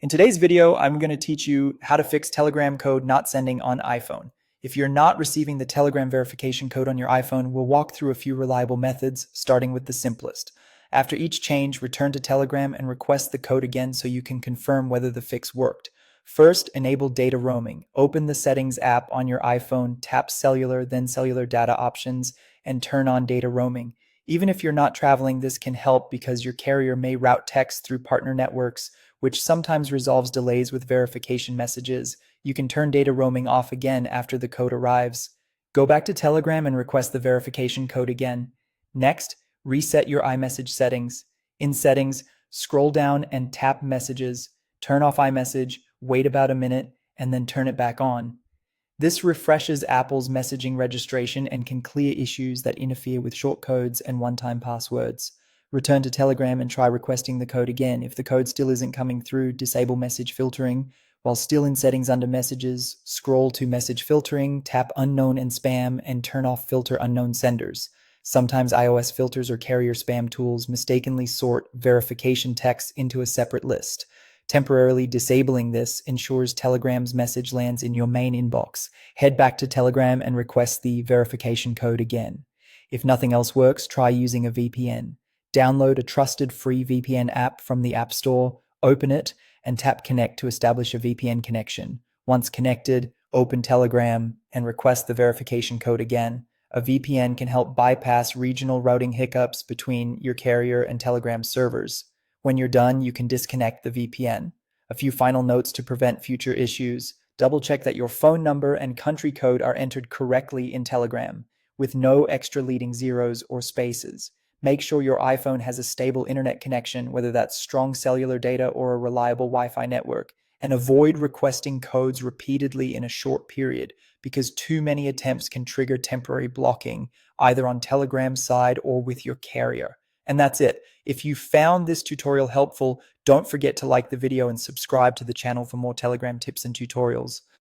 In today's video, I'm going to teach you how to fix Telegram code not sending on iPhone. If you're not receiving the Telegram verification code on your iPhone, we'll walk through a few reliable methods, starting with the simplest. After each change, return to Telegram and request the code again so you can confirm whether the fix worked. First, enable data roaming. Open the Settings app on your iPhone, tap Cellular, then Cellular Data Options, and turn on data roaming. Even if you're not traveling, this can help because your carrier may route text through partner networks, which sometimes resolves delays with verification messages. You can turn data roaming off again after the code arrives. Go back to Telegram and request the verification code again. Next, reset your iMessage settings. In Settings, scroll down and tap Messages, turn off iMessage, wait about a minute, and then turn it back on. This refreshes Apple's messaging registration and can clear issues that interfere with shortcodes and one-time passwords. Return to Telegram and try requesting the code again. If the code still isn't coming through, disable message filtering. While still in Settings under Messages, scroll to Message Filtering, tap Unknown and Spam, and turn off Filter Unknown Senders. Sometimes iOS filters or carrier spam tools mistakenly sort verification texts into a separate list. Temporarily disabling this ensures Telegram's message lands in your main inbox. Head back to Telegram and request the verification code again. If nothing else works, try using a VPN. Download a trusted free VPN app from the App Store, open it, and tap Connect to establish a VPN connection. Once connected, open Telegram and request the verification code again. A VPN can help bypass regional routing hiccups between your carrier and Telegram servers. When you're done, you can disconnect the VPN. A few final notes to prevent future issues. Double check that your phone number and country code are entered correctly in Telegram, with no extra leading zeros or spaces. Make sure your iPhone has a stable internet connection, whether that's strong cellular data or a reliable Wi-Fi network, and avoid requesting codes repeatedly in a short period because too many attempts can trigger temporary blocking, either on Telegram's side or with your carrier. And that's it. If you found this tutorial helpful, don't forget to like the video and subscribe to the channel for more Telegram tips and tutorials.